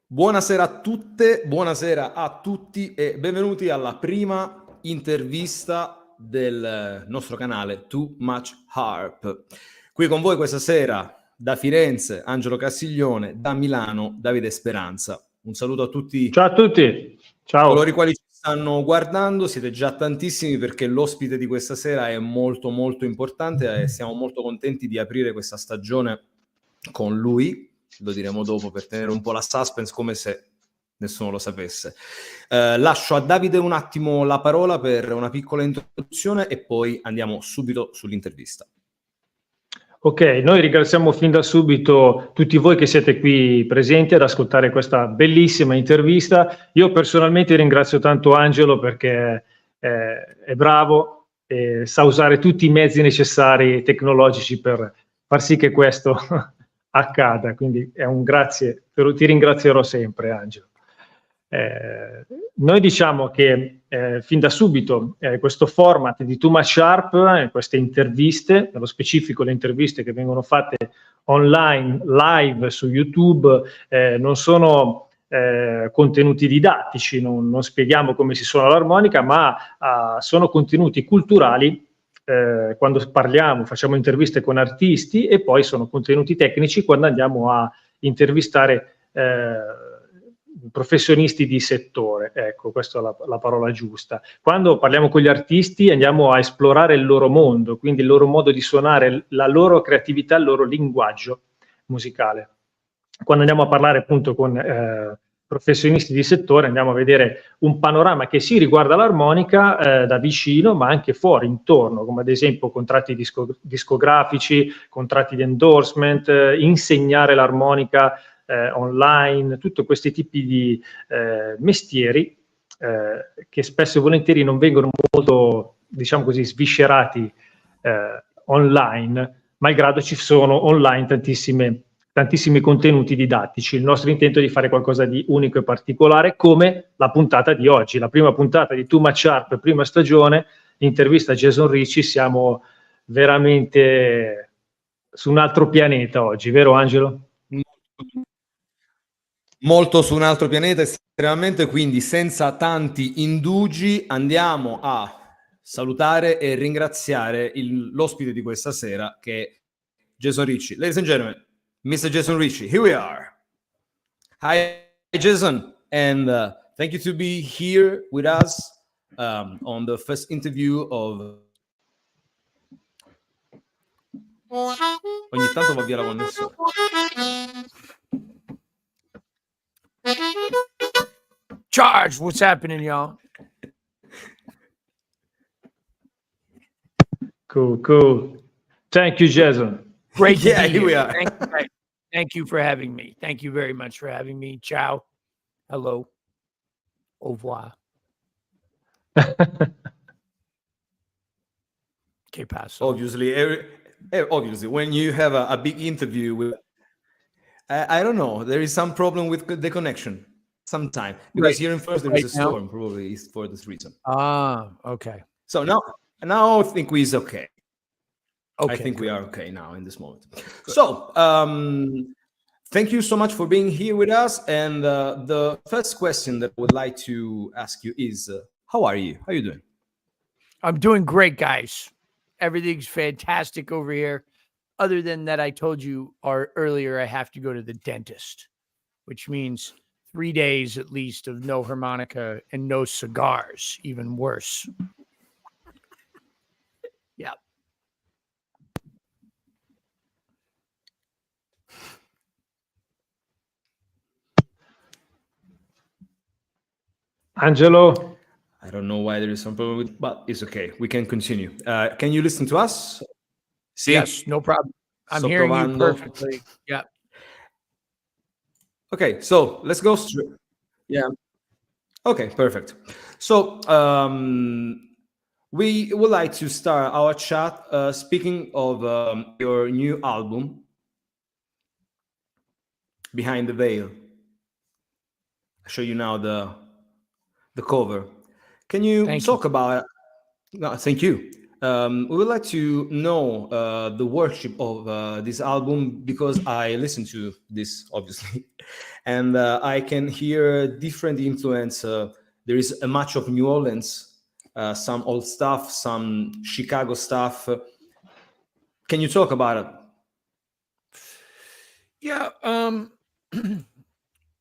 Buonasera a tutte, buonasera a tutti e benvenuti alla prima intervista del nostro canale Too Much Harp. Qui con voi questa sera da Firenze Angelo Castiglione, da Milano Davide Speranza. Un saluto a tutti. Ciao a tutti. Ciao. Coloro i quali ci stanno guardando, siete già tantissimi perché l'ospite di questa sera è molto molto importante e siamo molto contenti di aprire questa stagione con lui. Lo diremo dopo per tenere un po' la suspense, come se nessuno lo sapesse. Lascio a Davide un attimo la parola per una piccola introduzione e poi andiamo subito sull'intervista. Ok, noi ringraziamo fin da subito tutti voi che siete qui presenti ad ascoltare questa bellissima intervista. Io personalmente ringrazio tanto Angelo perché è bravo e sa usare tutti i mezzi necessari tecnologici per far sì che questo accada. Quindi è un grazie, ti ringrazierò sempre, Angelo. Noi diciamo che fin da subito questo format di Too Much Harp, queste interviste, nello specifico le interviste che vengono fatte online, live su YouTube, non sono contenuti didattici, non spieghiamo come si suona l'armonica, ma sono contenuti culturali. Quando parliamo, facciamo interviste con artisti, e poi sono contenuti tecnici quando andiamo a intervistare professionisti di settore. Ecco, questa è la parola giusta. Quando parliamo con gli artisti andiamo a esplorare il loro mondo, quindi il loro modo di suonare, la loro creatività, il loro linguaggio musicale. Quando andiamo a parlare appunto con professionisti di settore andiamo a vedere un panorama che si riguarda l'armonica da vicino, ma anche fuori, intorno, come ad esempio contratti discografici, contratti di endorsement, insegnare l'armonica online, tutti questi tipi di mestieri che spesso e volentieri non vengono molto, diciamo così, sviscerati online, malgrado ci sono online tantissimi contenuti didattici. Il nostro intento è di fare qualcosa di unico e particolare, come la puntata di oggi, la prima puntata di Too Much Harp, prima stagione, intervista a Jason Ricci. Siamo veramente su un altro pianeta oggi, vero Angelo? Molto su un altro pianeta, estremamente, quindi senza tanti indugi andiamo a salutare e ringraziare l'ospite di questa sera, che è Jason Ricci. Ladies and gentlemen, Mr. Jason Ricci, here we are. Hi Jason, and thank you to be here with us on the first interview of... Ogni tanto va via la connessione. Charge, what's happening, y'all? Cool. Thank you, Jason. Great to Yeah, be here we here. are. Thank you for having me. Thank you very much for having me. Ciao. Hello. Au revoir. Che passo. Obviously, when you have a big interview with, I don't know, there is some problem with the connection sometime, because here in France there is a storm, probably is for this reason. Okay. So now I think we're okay. I think good. we are okay now in this moment. Good. So thank you so much for being here with us. And the first question that I would like to ask you is, how are you? How are you doing? I'm doing great, guys. Everything's fantastic over here. Other than that, I told you earlier I have to go to the dentist, which means 3 days at least of no harmonica and no cigars, even worse. Yeah. Angelo? I don't know why there is some problem with, but it's okay. We can continue. Can you listen to us? Sì. Yes, no problem. I'm hearing you perfectly. Yeah. Okay, so let's go straight. Yeah. Okay, perfect. So we would like to start our chat speaking of your new album, Behind the Veil. I show you now the cover. Can you talk about? No, thank you. we would like to know the worship of this album, because I listen to this obviously, and I can hear different influence. There is a much of New Orleans, some old stuff, some Chicago stuff. Can you talk about it? Yeah.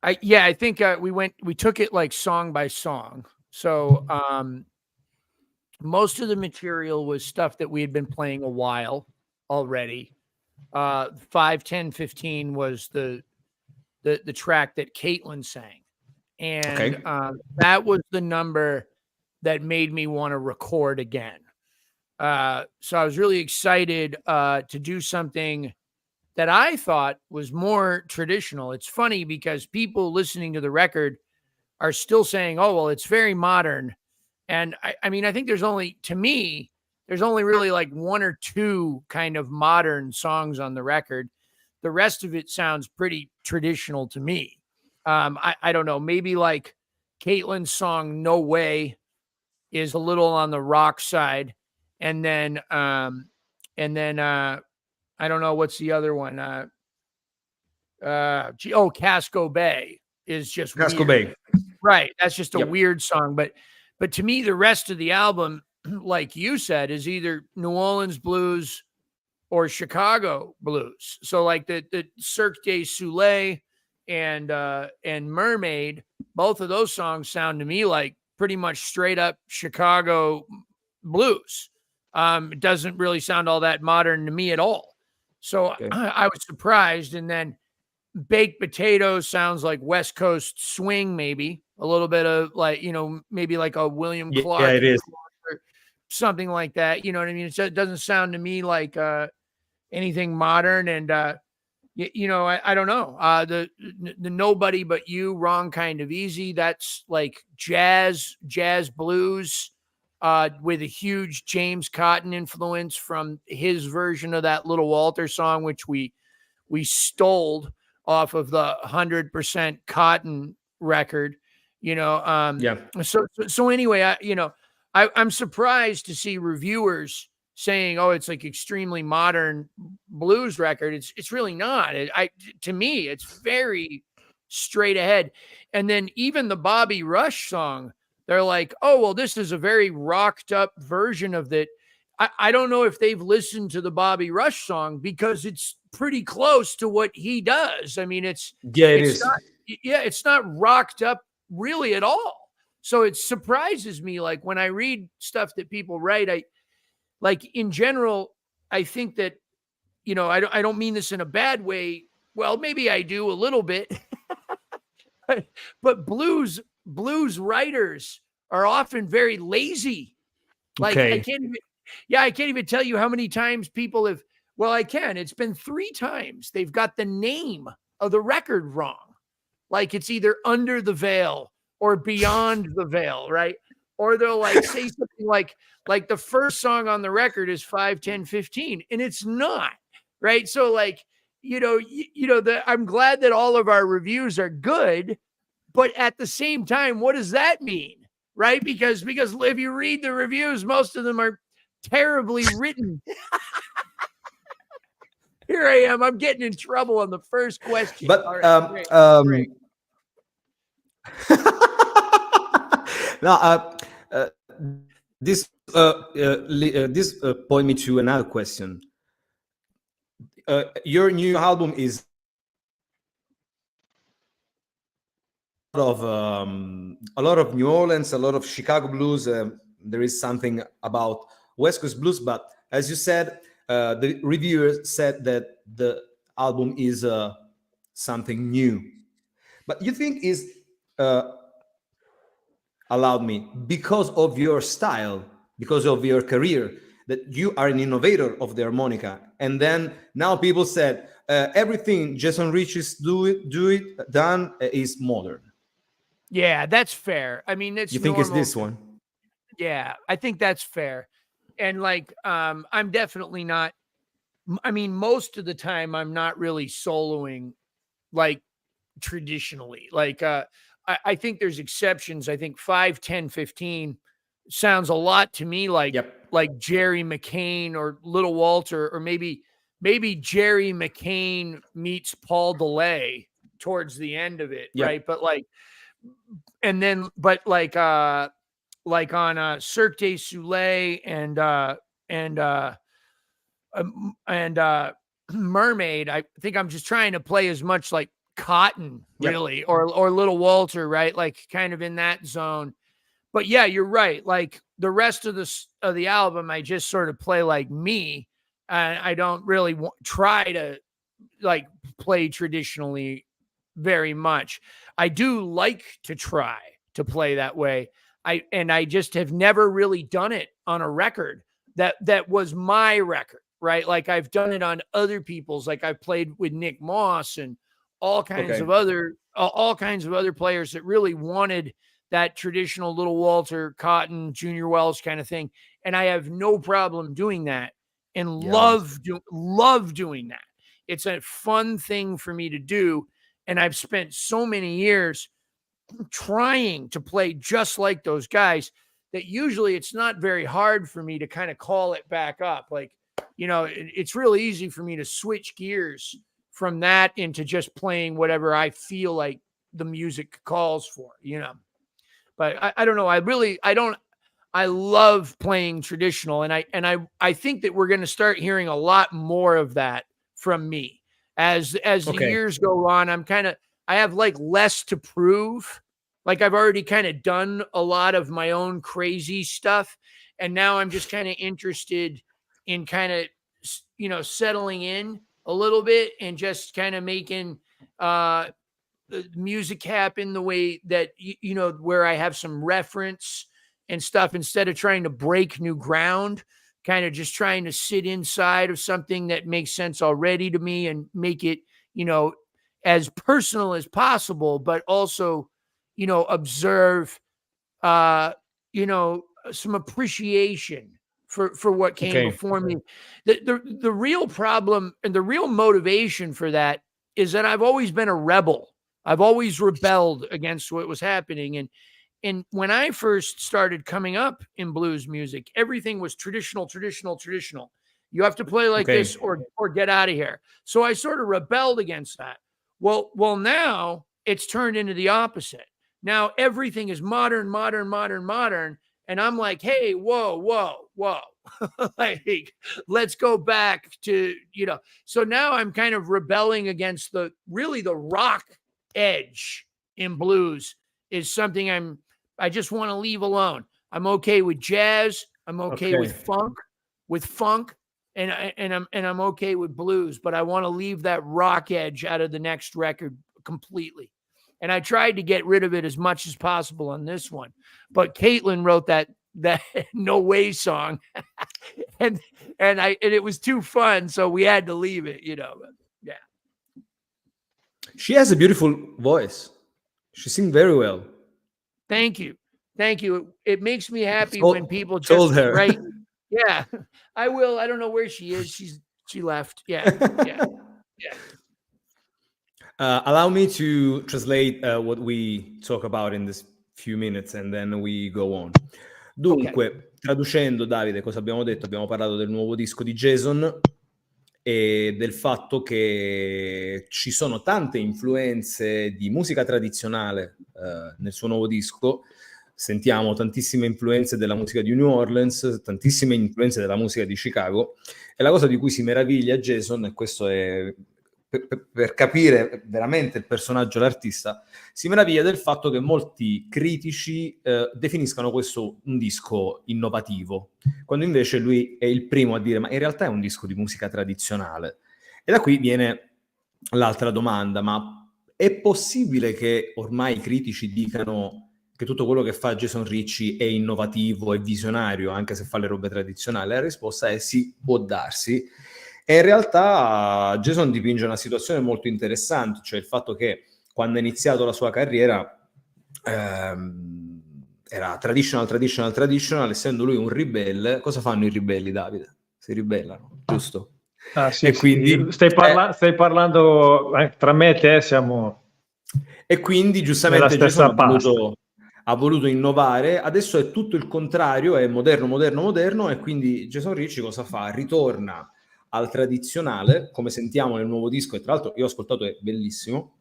I think we took it like song by song. So most of the material was stuff that we had been playing a while already. 5, 10, 15 was the track that Caitlin sang. And that was the number that made me want to record again. So I was really excited to do something that I thought was more traditional. It's funny because people listening to the record are still saying, oh, well, it's very modern. And I mean, I think there's only really like 1 or 2 kind of modern songs on the record. The rest of it sounds pretty traditional to me. I don't know, maybe like Caitlin's song No Way is a little on the rock side. And then I don't know what's the other one. Casco Bay is just Casco weird. Bay. Right. That's just a weird song. But to me, the rest of the album, like you said, is either New Orleans blues or Chicago blues. So like the Cirque du Soleil and Mermaid, both of those songs sound to me like pretty much straight up Chicago blues. It doesn't really sound all that modern to me at all. So I was surprised. And then Baked Potatoes sounds like West Coast swing, maybe a little bit of like, maybe like a William Clark. Yeah, it is. Or something like that. You know what I mean? It doesn't sound to me like anything modern. And, I don't know. The Nobody But You, Wrong Kind of Easy. That's like jazz blues. With a huge James Cotton influence from his version of that Little Walter song, which we stole off of the 100% Cotton record, So anyway, I'm surprised to see reviewers saying, "Oh, it's like extremely modern blues record." It's really not. To me, it's very straight ahead. And then even the Bobby Rush song, they're like, oh, well, this is a very rocked up version of that. I don't know if they've listened to the Bobby Rush song because it's pretty close to what he does. I mean, it's not rocked up really at all. So it surprises me. Like when I read stuff that people write, in general, I think that, I don't mean this in a bad way. Well, maybe I do a little bit, but blues writers are often very lazy. Like I can't even tell you how many times people have, well, I can. It's been 3 times they've got the name of the record wrong. Like it's either Under the Veil or Beyond the Veil, right? Or they'll like say something like the first song on the record is 5, 10, 15, and it's not, right? So like, I'm glad that all of our reviews are good. But at the same time, what does that mean? Right? Because if you read the reviews, most of them are terribly written. Here I am. I'm getting in trouble on the first question. But great. Now, this point me to another question. Your new album is a lot of New Orleans, a lot of Chicago blues. There is something about West Coast blues, but as you said, the reviewers said that the album is something new. But you think is allowed me because of your style, because of your career, that you are an innovator of the harmonica, and then now people said everything Jason Ricci's done is modern. Yeah, that's fair. I mean, you think it's this one? Yeah, I think that's fair. And like, I'm definitely not. I mean, most of the time, I'm not really soloing like traditionally. Like, I think there's exceptions. I think 5, 10, 15 sounds a lot to me like Jerry McCain or Little Walter, or maybe Jerry McCain meets Paul DeLay towards the end of it, right? But like, and then, but like on Cirque du Soleil and Mermaid, I think I'm just trying to play as much like Cotton, really, or Little Walter, right? Like kind of in that zone. But yeah, you're right. Like the rest of the album, I just sort of play like me, and I don't really try to like play traditionally very much. I do like to try to play that way. I just have never really done it on a record that was my record, right? Like I've done it on other people's, like I've played with Nick Moss and all kinds of other players that really wanted that traditional Little Walter, Cotton, Junior Wells kind of thing. And I have no problem doing that and love doing that. It's a fun thing for me to do. And I've spent so many years trying to play just like those guys that usually it's not very hard for me to kind of call it back up. Like, you know, it's really easy for me to switch gears from that into just playing whatever I feel like the music calls for, you know. But I don't know. I love playing traditional, and I think that we're going to start hearing a lot more of that from me as the years go on. I have like less to prove. Like I've already kind of done a lot of my own crazy stuff, and now I'm just kind of interested in kind of, you know, settling in a little bit and just kind of making music happen the way that, you know, where I have some reference and stuff, instead of trying to break new ground, kind of just trying to sit inside of something that makes sense already to me and make it, you know, as personal as possible, but also, you know, observe, you know, some appreciation for what came before me. The real problem and the real motivation for that is that I've always been a rebel. I've always rebelled against what was happening. And when I first started coming up in blues music, everything was traditional. You have to play like this or get out of here. So I sort of rebelled against that. Well, now it's turned into the opposite. Now everything is modern. And I'm like, hey, whoa. Like, let's go back to, you know. So now I'm kind of rebelling against the rock edge in blues is something I just want to leave alone. I'm okay with jazz. I'm okay with funk, and I'm okay with blues, but I want to leave that rock edge out of the next record completely. And I tried to get rid of it as much as possible on this one, but Caitlin wrote that No Way song, and it was too fun, so we had to leave it, you know. But, yeah. She has a beautiful voice. She sings very well. Thank you. It makes me happy when people just write. Yeah, I will. I don't know where she is. She left. Yeah. Allow me to translate what we talk about in this few minutes and then we go on. Dunque, traducendo, Davide, cosa abbiamo detto? Abbiamo parlato del nuovo disco di Jason e del fatto che ci sono tante influenze di musica tradizionale nel suo nuovo disco. Sentiamo tantissime influenze della musica di New Orleans, tantissime influenze della musica di Chicago, e la cosa di cui si meraviglia Jason, e questo è per capire veramente il personaggio, l'artista, si meraviglia del fatto che molti critici definiscano questo un disco innovativo, quando invece lui è il primo a dire ma in realtà è un disco di musica tradizionale. E da qui viene l'altra domanda: ma è possibile che ormai i critici dicano che tutto quello che fa Jason Ricci è innovativo e visionario anche se fa le robe tradizionali? La risposta è sì, può darsi. E in realtà Jason dipinge una situazione molto interessante, cioè il fatto che quando ha iniziato la sua carriera era traditional, essendo lui un ribelle. Cosa fanno i ribelli, Davide? Si ribellano, giusto? Ah, sì, e quindi stai parlando tra me e te, siamo e quindi giustamente Jason ha voluto innovare, adesso è tutto il contrario, è moderno, e quindi Jason Ricci cosa fa? Ritorna al tradizionale, come sentiamo nel nuovo disco, e tra l'altro io ho ascoltato, è bellissimo,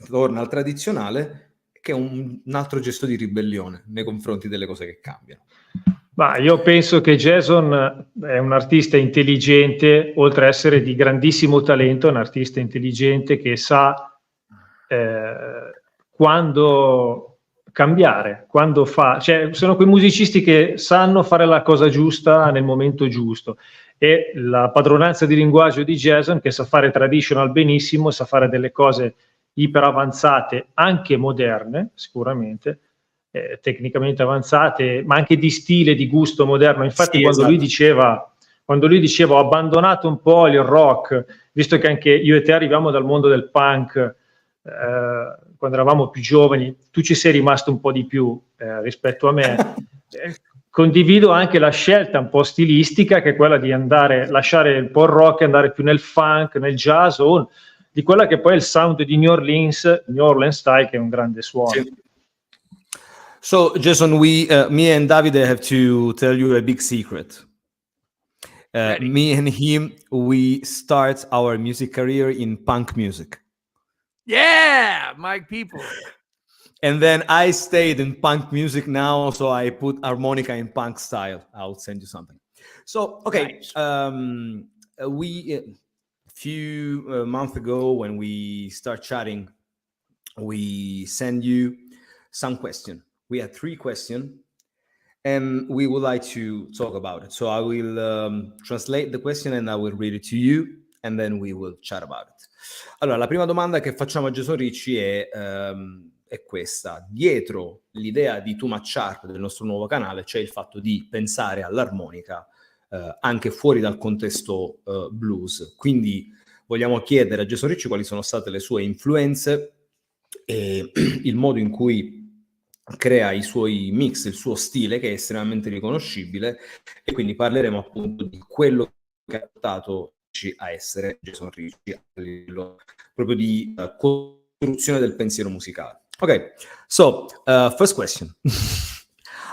torna al tradizionale, che è un altro gesto di ribellione nei confronti delle cose che cambiano. Ma io penso che Jason è un artista intelligente, oltre a essere di grandissimo talento, è un artista intelligente che sa quando cambiare, quando fa, cioè sono quei musicisti che sanno fare la cosa giusta nel momento giusto, e la padronanza di linguaggio di Jason, che sa fare traditional benissimo, sa fare delle cose iper avanzate, anche moderne sicuramente, tecnicamente avanzate, ma anche di stile, di gusto moderno. Infatti, Sì, quando esatto. lui diceva ho abbandonato un po' il rock, visto che anche io e te arriviamo dal mondo del punk, quando eravamo più giovani, tu ci sei rimasto un po' di più rispetto a me. Condivido anche la scelta un po' stilistica, che è quella di lasciare un po' il rock e andare più nel funk, nel jazz, o di quella che poi è il sound di New Orleans style, che è un grande suono. Sì. So, Jason, me and Davide have to tell you a big secret. Me and him, we start our music career in punk music. Yeah, my people. And then I stayed in punk music now, so I put harmonica in punk style. I'll send you something. So, okay, Nice. We a few months ago, when we start chatting, we send you some question. We had 3 questions, and we would like to talk about it. So I will translate the question and I will read it to you, and then we will chat about it. Allora, la prima domanda che facciamo a Jason Ricci è questa. Dietro l'idea di Too Much Harp, del nostro nuovo canale, c'è il fatto di pensare all'armonica anche fuori dal contesto blues. Quindi vogliamo chiedere a Jason Ricci quali sono state le sue influenze e il modo in cui crea i suoi mix, il suo stile, che è estremamente riconoscibile, e quindi parleremo appunto di quello che ha portato a essere Jason Ricci a livello proprio di costruzione del pensiero musicale. Okay, so first question.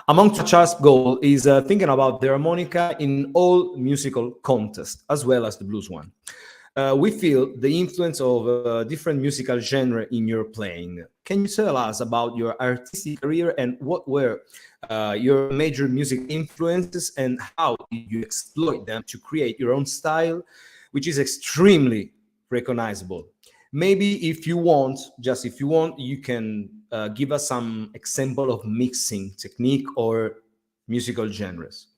Among Charles' goal is thinking about the harmonica in all musical contests, as well as the blues one. We feel the influence of different musical genre in your playing. Can you tell us about your artistic career and what were your major music influences and how did you exploit them to create your own style, which is extremely recognizable? Maybe if you want, you can give us some example of mixing technique or musical genres.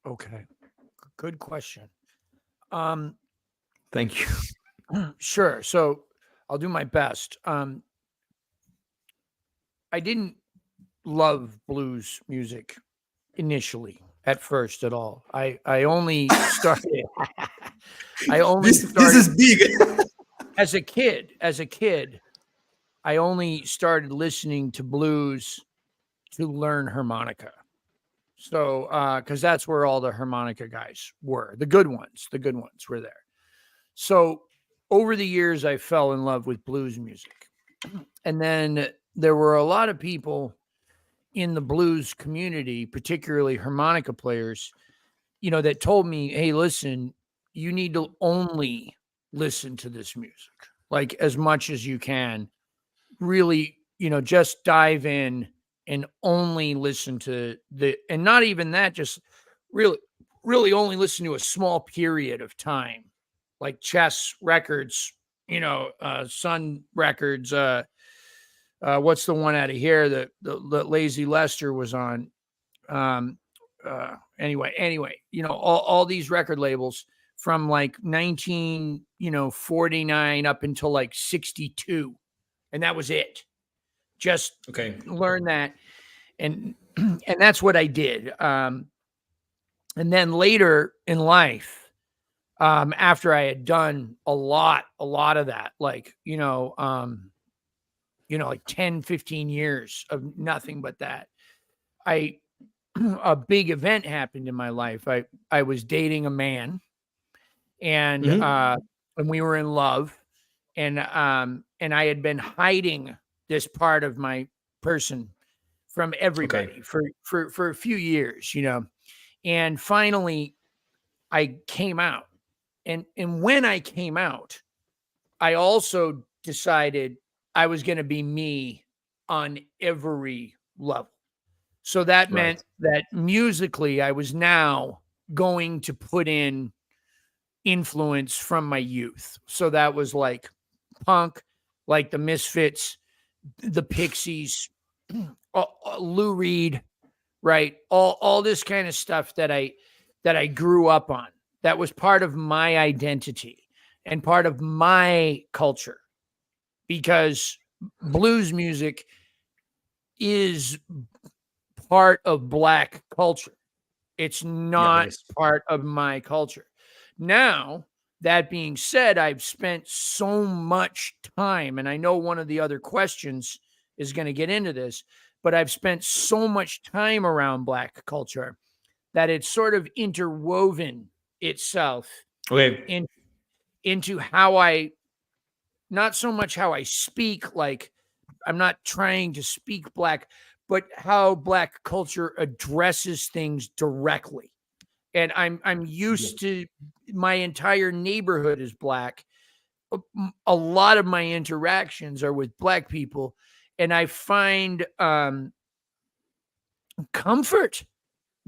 Okay, good question. Thank you. Sure. So I'll do my best. I didn't love blues music initially at first at all. I only started. This is big. As a kid, I only started listening to blues to learn harmonica. So, because that's where all the harmonica guys were, the good ones were there. So over the years, I fell in love with blues music. And then there were a lot of people in the blues community, particularly harmonica players, that told me, hey, listen, you need to only listen to this music, like as much as you can. Really, just dive in and only listen to and not even that, just really only listen to a small period of time. Like Chess Records, Sun Records. What's the one out of here that Lazy Lester was on? Anyway, all these record labels from like 1949 up until like 62, and that was it. Just learn that, and that's what I did. And then later in life, after I had done a lot of that, like, like 10, 15 years of nothing but that, a big event happened in my life. I was dating a man, and we were in love, and I had been hiding this part of my person from everybody for a few years, and finally I came out. And when I came out, I also decided I was going to be me on every level. So that meant that musically, I was now going to put in influence from my youth. So that was like punk, like the Misfits, the Pixies, Lou Reed, right? All this kind of stuff that I grew up on. That was part of my identity and part of my culture, because blues music is part of Black culture. It's not part of my culture. Now, that being said, I've spent so much time, and I know one of the other questions is going to get into this, but I've spent so much time around Black culture that it's sort of interwoven itself into how I, not so much how I speak, like I'm not trying to speak Black, but how Black culture addresses things directly. And I'm used to, my entire neighborhood is Black. A lot of my interactions are with Black people, and I find comfort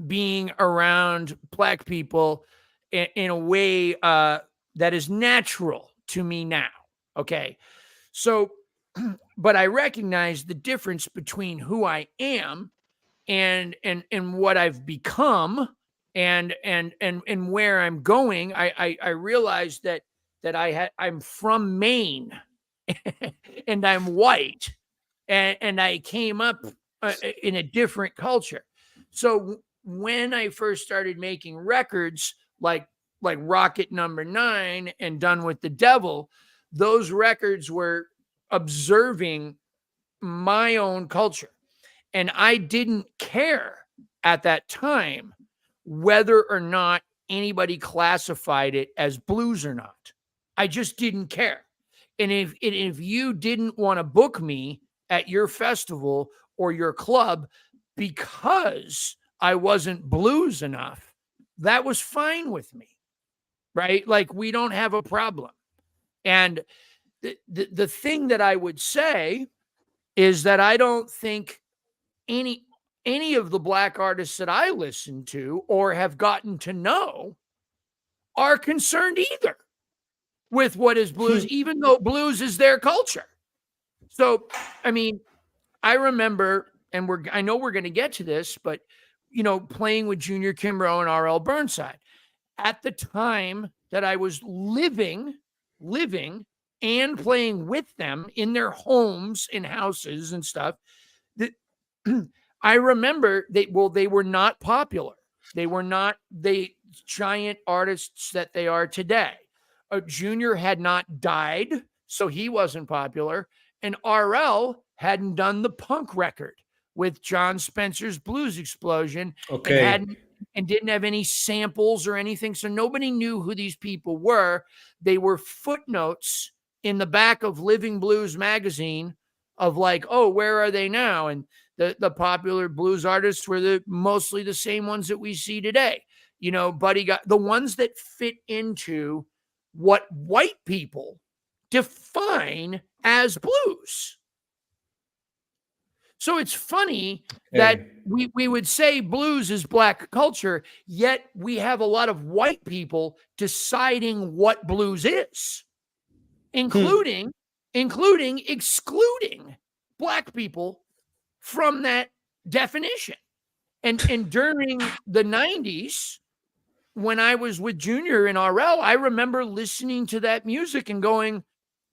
being around Black people in a way that is natural to me now. Okay. So, but I recognize the difference between who I am and what I've become and where I'm going. I realized that I'm from Maine and I'm white, and I came up in a different culture. So when I first started making records like Rocket Number 9 and Done with the Devil, those records were observing my own culture. And I didn't care at that time whether or not anybody classified it as blues or not. I just didn't care. And if you didn't want to book me at your festival or your club because I wasn't blues enough, that was fine with me, right? Like, we don't have a problem. And the thing that I would say is that I don't think any of the Black artists that I listen to or have gotten to know are concerned either with what is blues, even though blues is their culture. So, I mean, I remember, and I know we're going to get to this, but, playing with Junior Kimbrough and R.L. Burnside. At the time that I was living and playing with them in their homes, in houses and stuff, that I remember they were not popular. They were not the giant artists that they are today. Junior had not died, so he wasn't popular. And RL hadn't done the punk record with John Spencer's Blues Explosion, and didn't have any samples or anything. So nobody knew who these people were. They were footnotes in the back of Living Blues magazine of like, oh, where are they now? And the popular blues artists were mostly the same ones that we see today. Buddy got the ones that fit into what white people define as blues. So it's funny that we would say blues is Black culture, yet we have a lot of white people deciding what blues is, including excluding Black people from that definition. And during the 90s, when I was with Junior and RL, I remember listening to that music and going,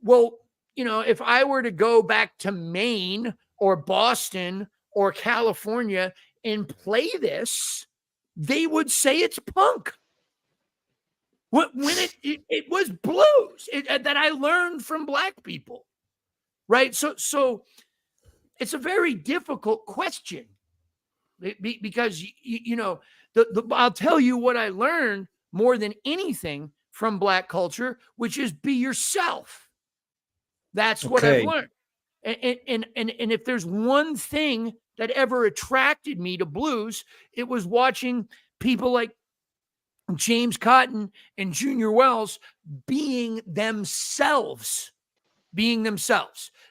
well, if I were to go back to Maine or Boston or California and play this, they would say it's punk. When it was blues that I learned from Black people, right? So it's a very difficult question because I'll tell you what I learned more than anything from Black culture, which is be yourself. That's what I've learned. And if there's one thing that ever attracted me to blues. It was watching people like James Cotton and Junior Wells being themselves,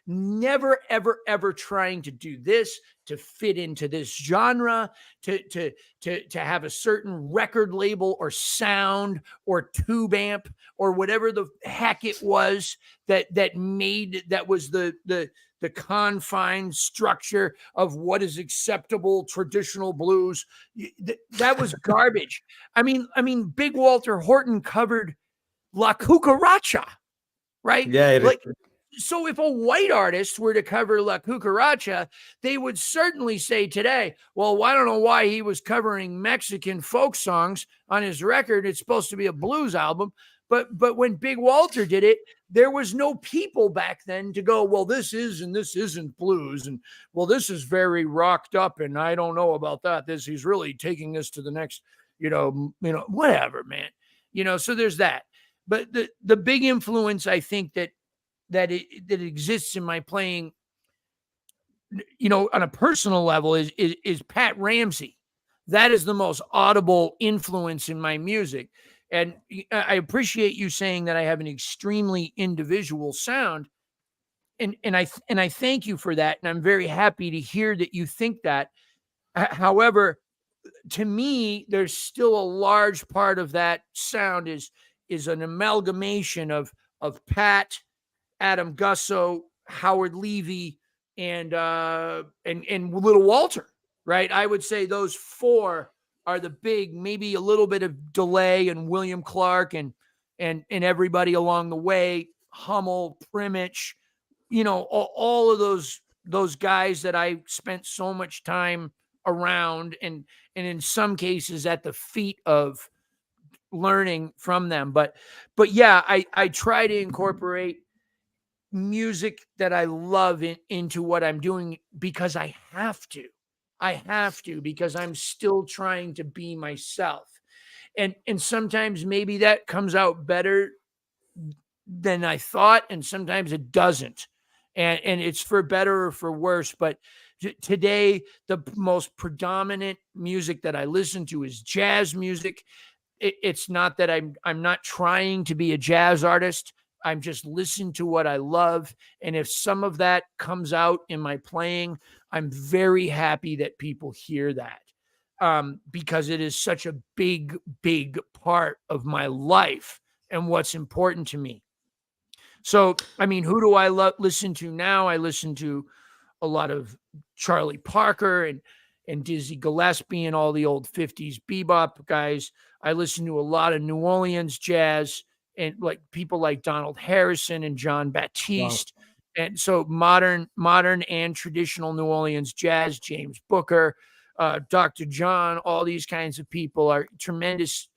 never, ever, ever trying to do this, to fit into this genre, to have a certain record label or sound or tube amp or whatever the heck it was that was the confined structure of what is acceptable traditional blues. That was garbage. I mean, Big Walter Horton covered La Cucaracha, right? Yeah, like, so if a white artist were to cover La Cucaracha, they would certainly say today, well, I don't know why he was covering Mexican folk songs on his record. It's supposed to be a blues album. But when Big Walter did it, there was no people back then to go, well, this is and this isn't blues. And, well, this is very rocked up, and I don't know about that. He's really taking this to the next, whatever, man. So there's that. But the big influence, I think, that exists in my playing, on a personal level is Pat Ramsey. That is the most audible influence in my music. And I appreciate you saying that I have an extremely individual sound. And I thank you for that. And I'm very happy to hear that you think that. However, to me, there's still a large part of that sound is an amalgamation of Pat, Adam Gusso, Howard Levy, and Little Walter, right? I would say those four are the big, maybe a little bit of Delay and William Clark and everybody along the way, Hummel, Primich, all of those guys that I spent so much time around and in some cases at the feet of learning from them. But yeah, I try to incorporate music that I love into what I'm doing because I have to. Because I'm still trying to be myself. And sometimes maybe that comes out better than I thought, and sometimes it doesn't. And it's for better or for worse. But today, the most predominant music that I listen to is jazz music. It's not that I'm not trying to be a jazz artist. I'm just listening to what I love. And if some of that comes out in my playing, I'm very happy that people hear that because it is such a big, big part of my life and what's important to me. So, I mean, who do I listen to now? I listen to a lot of Charlie Parker and Dizzy Gillespie and all the old 50s bebop guys. I listen to a lot of New Orleans jazz and like people like Donald Harrison and John Baptiste. Wow. And so modern and traditional New Orleans jazz, James Booker, Dr. John, all these kinds of people are tremendous,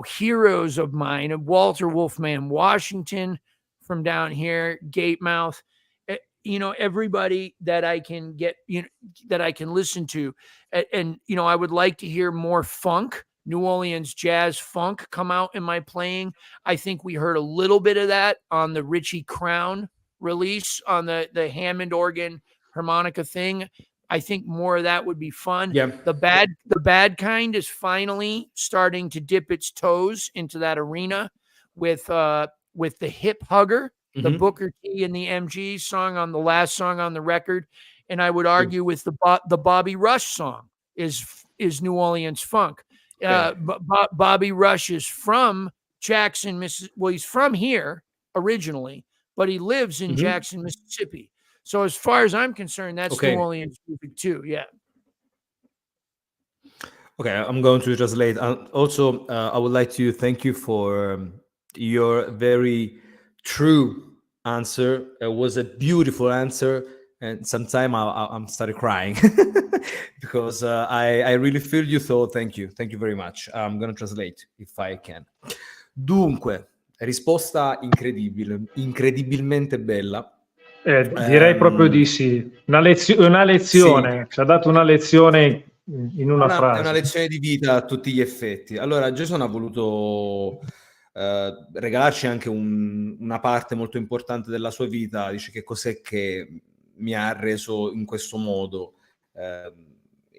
heroes of mine. And Walter Wolfman Washington from down here, Gatemouth, everybody that I can get, that I can listen to. And I would like to hear more funk, New Orleans jazz funk come out in my playing. I think we heard a little bit of that on the Ricci Crown release on the Hammond organ harmonica thing. I think more of that would be fun. Yeah. The bad kind is finally starting to dip its toes into that arena with the Hip Hugger, the Booker T and the MG song on the last song on the record. And I would argue with the Bobby Rush song is New Orleans funk. Bobby Rush is from Jackson, Mississippi. Well, he's from here originally, but he lives in Jackson, Mississippi. So as far as I'm concerned, that's New Orleans music too. Yeah. Okay, I'm going to translate. Also, I would like to thank you for your very true answer. It was a beautiful answer, and sometimes I'm started crying because I really feel you. So thank you very much. I'm going to translate if I can. Dunque, risposta incredibile, incredibilmente bella. Direi proprio di sì. Una lezione, sì. Ci ha dato una lezione in una frase. È una lezione di vita a tutti gli effetti. Allora, Jason ha voluto regalarci anche una parte molto importante della sua vita. Dice che cos'è che mi ha reso in questo modo.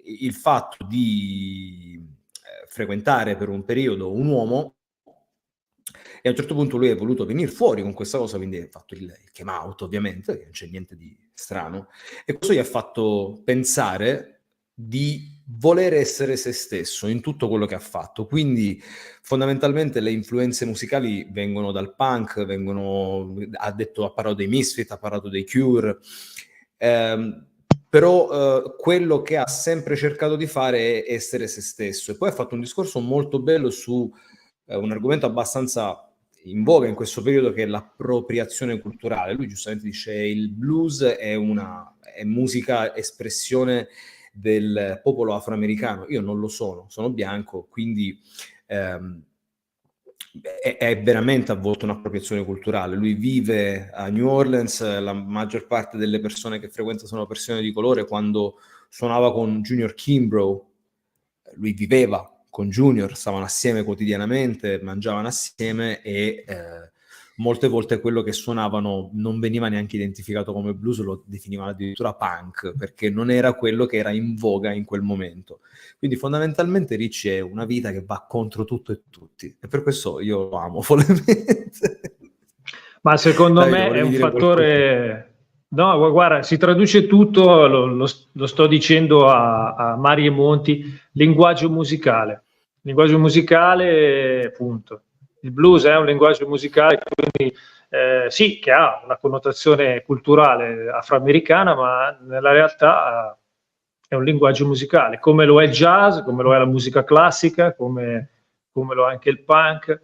il fatto di frequentare per un periodo un uomo, e a un certo punto lui è voluto venire fuori con questa cosa, quindi ha fatto il came out, ovviamente, che non c'è niente di strano, e questo gli ha fatto pensare di voler essere se stesso in tutto quello che ha fatto. Quindi fondamentalmente le influenze musicali vengono dal punk, ha parlato dei Misfit, ha parlato dei Cure, però quello che ha sempre cercato di fare è essere se stesso. E poi ha fatto un discorso molto bello su un argomento abbastanza in voga in questo periodo, che è l'appropriazione culturale. Lui giustamente dice il blues è musica, espressione del popolo afroamericano. Io non lo sono bianco, quindi è veramente a volte un'appropriazione culturale. Lui vive a New Orleans, la maggior parte delle persone che frequenta sono persone di colore. Quando suonava con Junior Kimbrough, lui viveva con Junior, stavano assieme quotidianamente, mangiavano assieme, e molte volte quello che suonavano non veniva neanche identificato come blues, lo definivano addirittura punk, perché non era quello che era in voga in quel momento. Quindi fondamentalmente Ricci è una vita che va contro tutto e tutti, e per questo io lo amo follemente. Ma secondo Davide, me è volevi un dire fattore... No, guarda, si traduce tutto, lo sto dicendo a Mari e Monti, linguaggio musicale. Linguaggio musicale, punto. Il blues è un linguaggio musicale, quindi sì, che ha una connotazione culturale afroamericana, ma nella realtà è un linguaggio musicale, come lo è il jazz, come lo è la musica classica, come lo è anche il punk.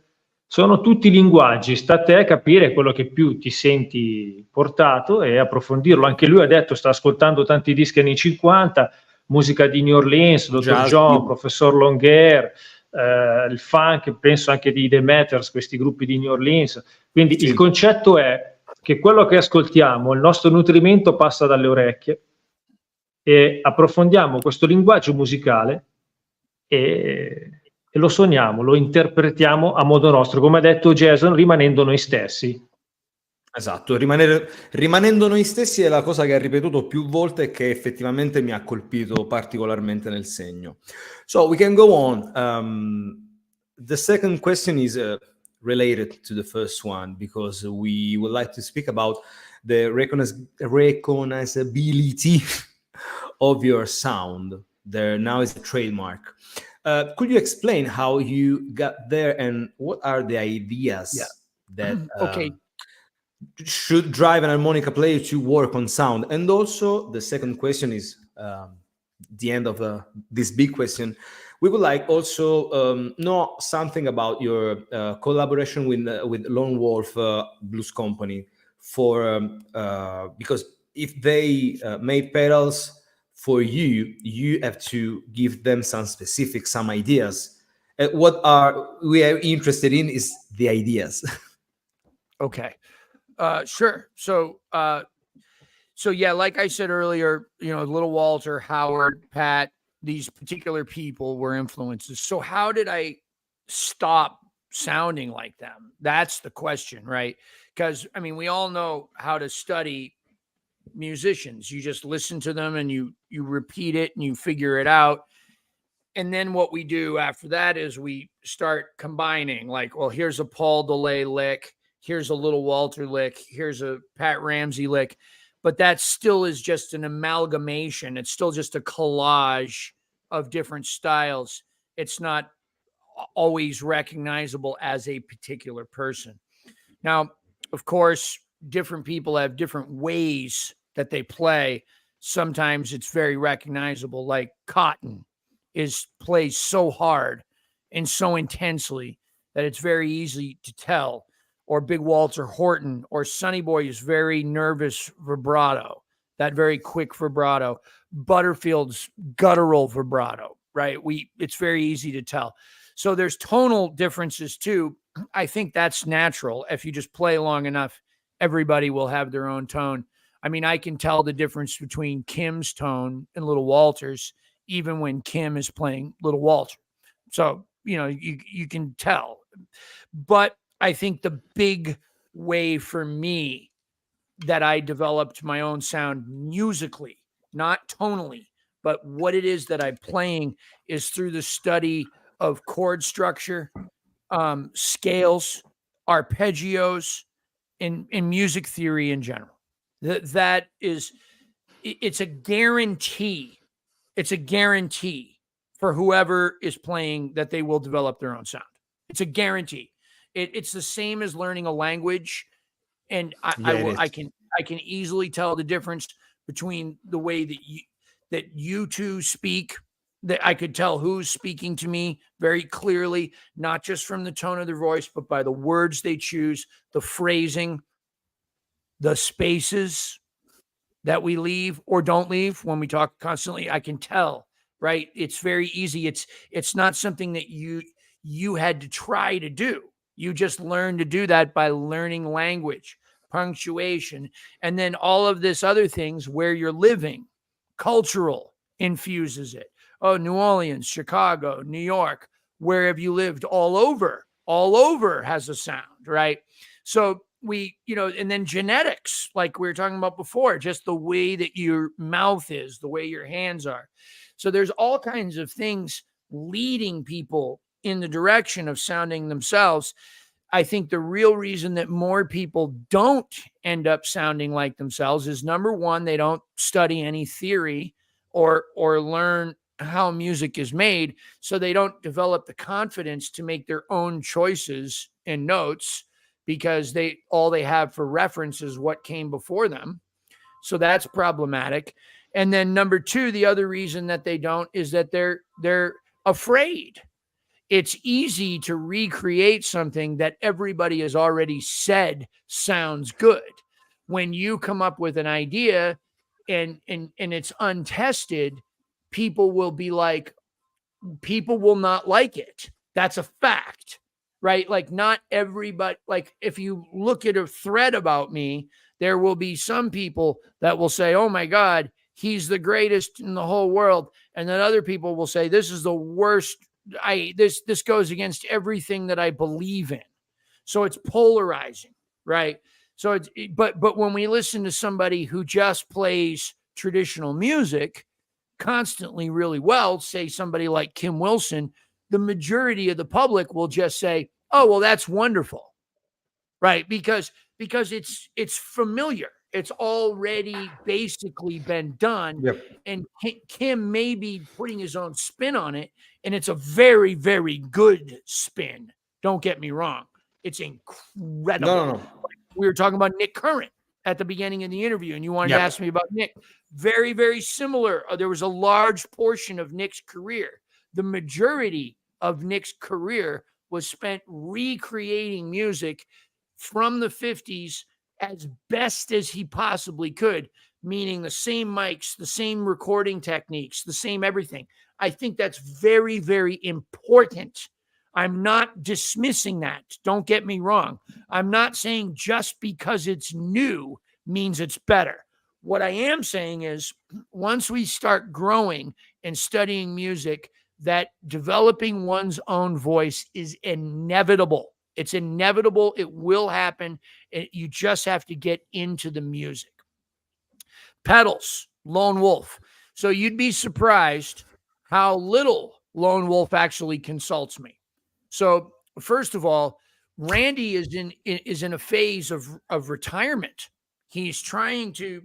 Sono tutti linguaggi, sta a te capire quello che più ti senti portato e approfondirlo. Anche lui ha detto, sta ascoltando tanti dischi anni 50, musica di New Orleans, Dr. jazz, John, Professor Longuer, il funk, penso anche di The Matters, questi gruppi di New Orleans. Quindi sì. Il concetto è che quello che ascoltiamo, il nostro nutrimento passa dalle orecchie, e approfondiamo questo linguaggio musicale e lo suoniamo, lo interpretiamo a modo nostro, come ha detto Jason, rimanendo noi stessi. Esatto, rimanendo noi stessi è la cosa che ha ripetuto più volte e che effettivamente mi ha colpito particolarmente nel segno. So we can go on. The second question is related to the first one, because we would like to speak about the recognizability of your sound. There now is a trademark. Could you explain how you got there and what are the ideas that Okay. should drive an harmonica player to work on sound? And also the second question is the end of this big question. We would like also know something about your collaboration with Lone Wolf Blues Company, for because if they made pedals for you, you have to give them some specifics, some ideas. What we are interested in is the ideas. Okay. Sure. So yeah, like I said earlier, Little Walter, Howard, Pat, these particular people were influences. So how did I stop sounding like them? That's the question, right? Because we all know how to study musicians. You just listen to them and you repeat it and you figure it out. And then what we do after that is we start combining, like, well, here's a Paul DeLay lick, here's a Little Walter lick, here's a Pat Ramsey lick. But that still is just an amalgamation. It's still just a collage of different styles. It's not always recognizable as a particular person. Now, of course, different people have different ways that they play. Sometimes it's very recognizable, like Cotton plays so hard and so intensely that it's very easy to tell. Or Big Walter Horton or Sonny Boy is very nervous vibrato, that very quick vibrato. Butterfield's guttural vibrato, right? It's very easy to tell. So there's tonal differences too. I think that's natural. If you just play long enough, everybody will have their own tone. I can tell the difference between Kim's tone and Little Walter's, even when Kim is playing Little Walter. So, you can tell. But I think the big way for me that I developed my own sound musically, not tonally, but what it is that I'm playing is through the study of chord structure, scales, arpeggios, in music theory in general. That is, it's a guarantee. It's a guarantee for whoever is playing that they will develop their own sound. It's a guarantee. It's the same as learning a language, and I can easily tell the difference between the way that you two speak. That I could tell who's speaking to me very clearly, not just from the tone of their voice, but by the words they choose, the phrasing, the spaces that we leave or don't leave when we talk constantly. I can tell, right? It's very easy. It's not something that you had to try to do. You just learned to do that by learning language, punctuation, and then all of this other things where you're living. Cultural infuses it. Oh, New Orleans, Chicago, New York, where have you lived? All over has a sound, right? So and then genetics, like we were talking about before, just the way that your mouth is, the way your hands are. So there's all kinds of things leading people in the direction of sounding themselves. I think the real reason that more people don't end up sounding like themselves is, number one, they don't study any theory or learn how music is made. So they don't develop the confidence to make their own choices and notes, because all they have for reference is what came before them. So that's problematic. And then number two, the other reason that they don't is that they're afraid. It's easy to recreate something that everybody has already said sounds good. When you come up with an idea and it's untested, people will not like it. That's a fact, right? Like, not everybody, like if you look at a thread about me, there will be some people that will say, oh my God, he's the greatest in the whole world. And then other people will say, this is the worst. This goes against everything that I believe in. So it's polarizing, right? So but when we listen to somebody who just plays traditional music constantly really well, say somebody like Kim Wilson, the majority of the public will just say, oh, well, that's wonderful, right? Because it's familiar. It's already basically been done. Yep. And Kim may be putting his own spin on it, and it's a very, very good spin. Don't get me wrong. It's incredible. No. We were talking about Nick Current at the beginning of the interview, and you wanted to ask me about Nick. Very, very similar. There was a large portion of Nick's career. The majority of Nick's career was spent recreating music from the 50s as best as he possibly could, meaning the same mics, the same recording techniques, the same everything. I think that's very, very important. I'm not dismissing that. Don't get me wrong. I'm not saying just because it's new means it's better. What I am saying is, once we start growing and studying music, that developing one's own voice is inevitable. It's inevitable. It will happen. You just have to get into the music. Pedals, Lone Wolf. So you'd be surprised how little Lone Wolf actually consults me. So first of all, Randy is in a phase of retirement. He's trying to,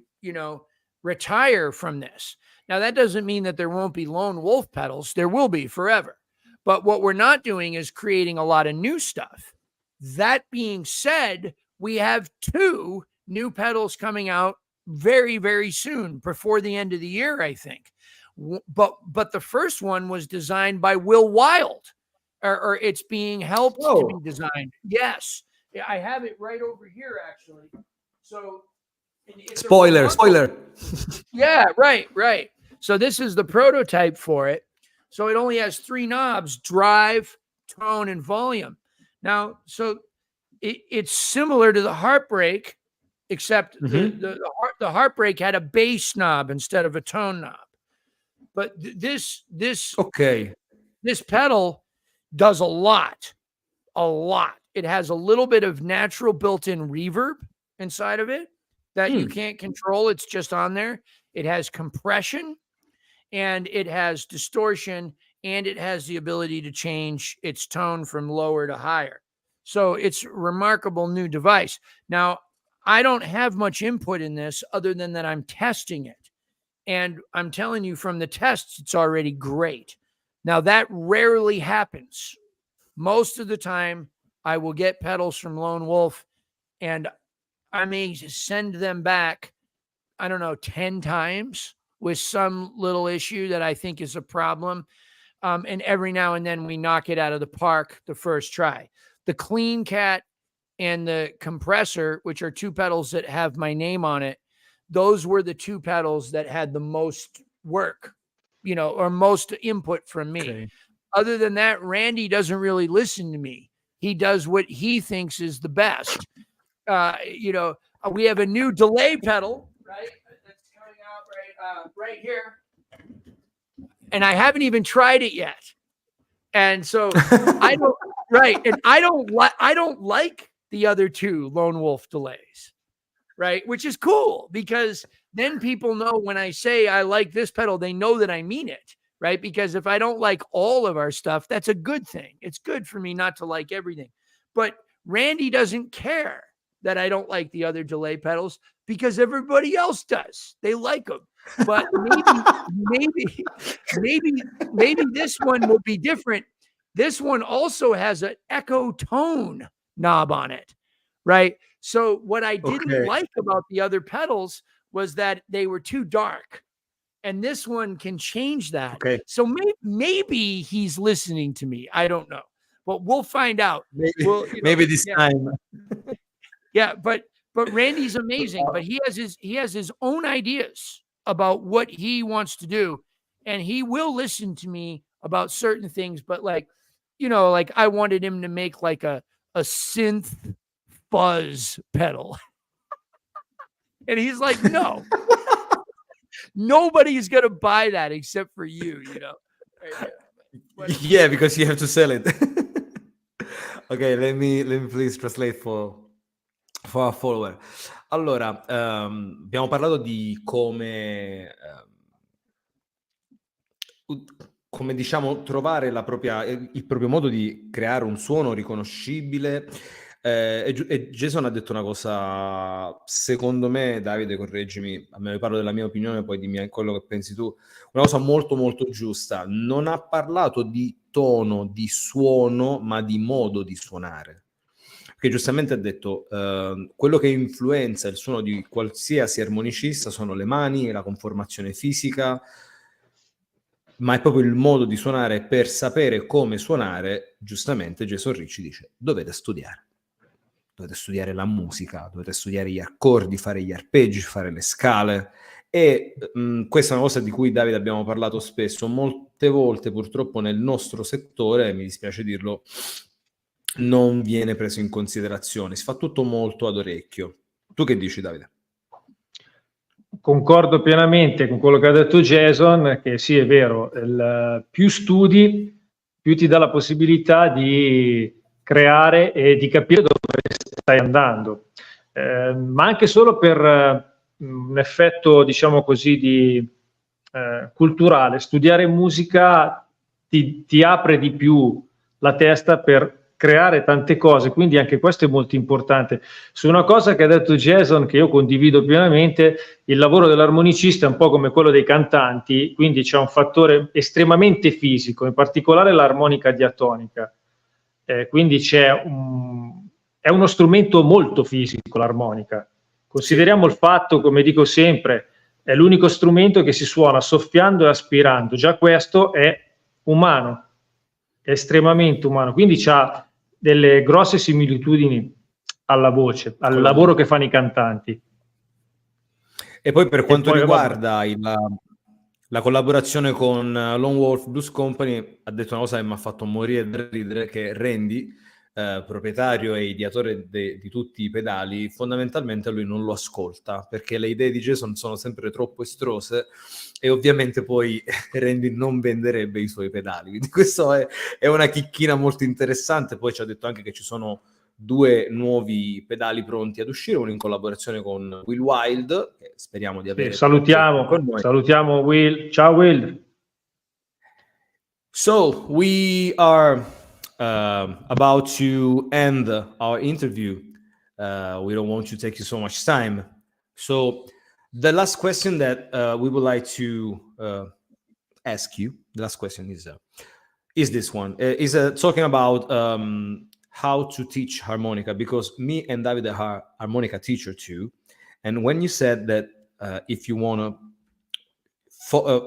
retire from this. Now, that doesn't mean that there won't be Lone Wolf pedals. There will be forever. But what we're not doing is creating a lot of new stuff. That being said, we have 2 new pedals coming out very, very soon, before the end of the year, I think. But the first one was designed by Will Wild, or it's being helped to be designed. Yes. I have it right over here, actually. So Spoiler. Yeah, right. So this is the prototype for it. So it only has 3 knobs: drive, tone, and volume. Now, so it's similar to the Harp Break, except the Harp Break had a bass knob instead of a tone knob. But this pedal does a lot. It has a little bit of natural built-in reverb inside of it that you can't control. It's just on there. It has compression, and it has distortion, and it has the ability to change its tone from lower to higher. So it's a remarkable new device. Now, I don't have much input in this other than that I'm testing it. And I'm telling you from the tests, it's already great. Now, that rarely happens. Most of the time, I will get pedals from Lone Wolf, and I may send them back, 10 times with some little issue that I think is a problem. And every now and then we knock it out of the park the first try. The Clean Cat and the compressor, which are two pedals that have my name on it, those were the two pedals that had the most work, or most input from me. Okay. Other than that, Randy doesn't really listen to me. He does what he thinks is the best. We have a new delay pedal, right? That's coming out right here. And I haven't even tried it yet. And so I don't like the other two Lone Wolf delays, right? Which is cool, because then people know when I say I like this pedal, they know that I mean it, right? Because if I don't like all of our stuff, that's a good thing. It's good for me not to like everything. But Randy doesn't care that I don't like the other delay pedals, because everybody else does. They like them. But maybe this one will be different. This one also has an echo tone knob on it, right? So what I didn't like about the other pedals was that they were too dark, and this one can change that. Okay. So maybe he's listening to me. I don't know, but we'll find out. Maybe this time. Yeah, but Randy's amazing. But he has his own ideas about what he wants to do, and he will listen to me about certain things. But like I wanted him to make like a synth fuzz pedal, and he's like, no. Nobody's gonna buy that except for you, Yeah, because you have to sell it. Okay, let me please translate for our follower. Allora, abbiamo parlato di come diciamo trovare il proprio modo di creare un suono riconoscibile. E Jason ha detto una cosa, secondo me, Davide, correggimi, a me parlo della mia opinione, poi dimmi quello che pensi tu, una cosa molto molto giusta. Non ha parlato di tono, di suono, ma di modo di suonare. Perché giustamente ha detto, quello che influenza il suono di qualsiasi armonicista sono le mani e la conformazione fisica, ma è proprio il modo di suonare. Per sapere come suonare, giustamente Jason Ricci dice, dovete studiare la musica, dovete studiare gli accordi, fare gli arpeggi, fare le scale. E questa è una cosa di cui, Davide, abbiamo parlato spesso. Molte volte purtroppo nel nostro settore, mi dispiace dirlo, non viene preso in considerazione, si fa tutto molto ad orecchio. Tu che dici, Davide? Concordo pienamente con quello che ha detto Jason, che sì, è vero, più studi, più ti dà la possibilità di creare e di capire dove stai andando, ma anche solo per un effetto, diciamo così, culturale. Studiare musica ti apre di più la testa per creare tante cose, quindi anche questo è molto importante. Su una cosa che ha detto Jason, che io condivido pienamente, il lavoro dell'armonicista è un po' come quello dei cantanti, quindi c'è un fattore estremamente fisico, in particolare l'armonica diatonica. Quindi è uno strumento molto fisico l'armonica. Consideriamo il fatto, come dico sempre, è l'unico strumento che si suona soffiando e aspirando. Già questo è umano, è estremamente umano, quindi c'ha delle grosse similitudini alla voce, al lavoro che fanno i cantanti. E poi per quanto riguarda la collaborazione con Lone Wolf Blues Company, ha detto una cosa che mi ha fatto morire da ridere, che Randy, proprietario e ideatore di tutti i pedali, fondamentalmente lui non lo ascolta, perché le idee di Jason sono sempre troppo estrose e ovviamente poi Randy non venderebbe i suoi pedali. Quindi questo è una chicchina molto interessante. Poi ci ha detto anche che ci sono 2 nuovi pedali pronti ad uscire, uno in collaborazione con Will Wild, che speriamo di avere. Salutiamo Will. Ciao Will. So we are about to end our interview. We don't want to take you so much time. So the last question that we would like to ask you, the last question is this one. Is talking about how to teach harmonica, because me and David are harmonica teacher too. And when you said that if you want to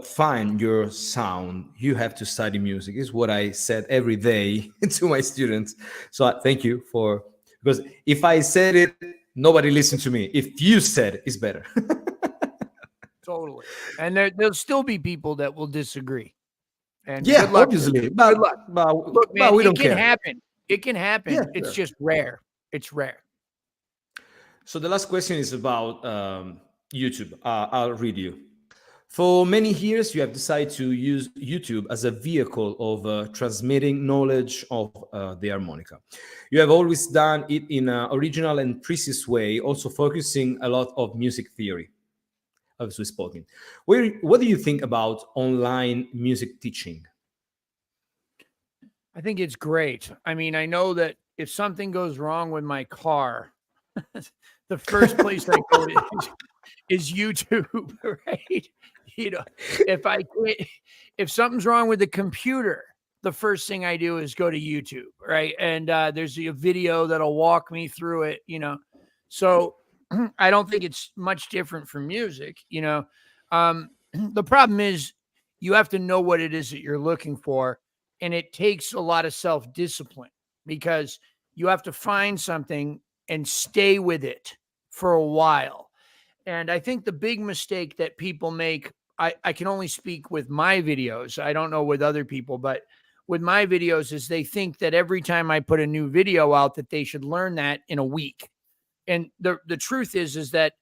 find your sound, you have to study music, is what I said every day to my students. So thank you for, because if I said it, nobody listened to me. If you said it, it's better. Totally. And there'll still be people that will disagree. And yeah, good luck. obviously. Good luck. Look, man, we don't it can care. happen. It can happen. Yeah, it's sure. just rare. It's rare. So the last question is about YouTube. I'll read you. For many years, you have decided to use YouTube as a vehicle of transmitting knowledge of the harmonica. You have always done it in an original and precise way, also focusing a lot of music theory, obviously spoken. What do you think about online music teaching? I think it's great. I mean, I know that if something goes wrong with my car, the first place I go is YouTube, right? You know, if something's wrong with the computer, the first thing I do is go to YouTube, right? And there's a video that'll walk me through it, you know. So I don't think it's much different from music, you know. The problem is you have to know what it is that you're looking for, and it takes a lot of self-discipline, because you have to find something and stay with it for a while. And I think the big mistake that people make, I can only speak with my videos. I don't know with other people, but with my videos is they think that every time I put a new video out that they should learn that in a week. And the truth is that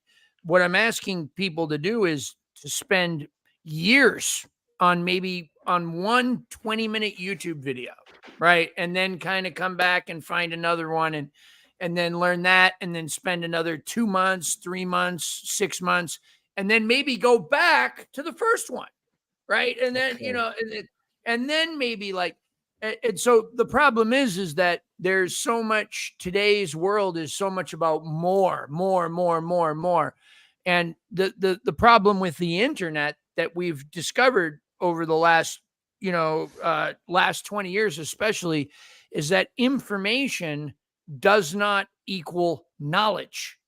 what I'm asking people to do is to spend years on maybe on one 20-minute YouTube video, right? And then kind of come back and find another one and then learn that, and then spend another 2 months, 3 months, 6 months, and then maybe go back to the first one, right? And then, you know, and then maybe like, and so the problem is that there's so much, today's world is so much about more. And the problem with the internet that we've discovered over the last, last 20 years, especially, is that information does not equal knowledge.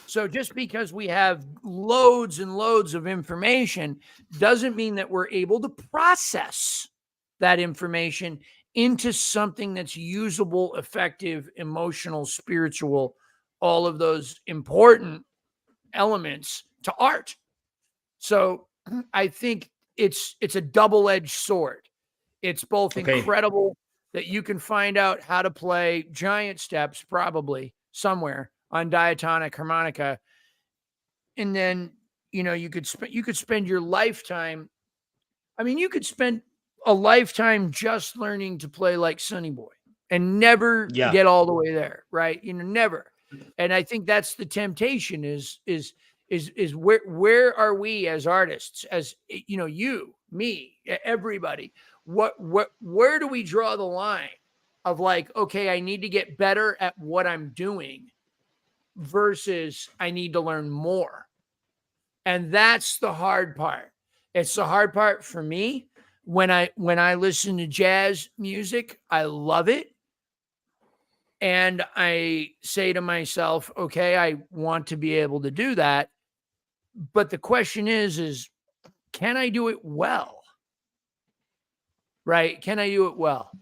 So just because we have loads and loads of information doesn't mean that we're able to process that information into something that's usable, effective, emotional, spiritual, all of those important elements to art. So I think it's a double-edged sword. It's both incredible that you can find out how to play giant steps, probably somewhere on diatonic harmonica, and then you could spend your lifetime. I mean, you could spend a lifetime just learning to play like Sonny Boy and never get all the way there, right? Never. And I think that's the temptation is where are we as artists, as you, me, everybody, where do we draw the line of like, okay, I need to get better at what I'm doing versus I need to learn more. And that's the hard part. It's the hard part for me. When I listen to jazz music, I love it. And I say to myself, okay, I want to be able to do that. But the question is, can I do it well? Right? Can I do it well?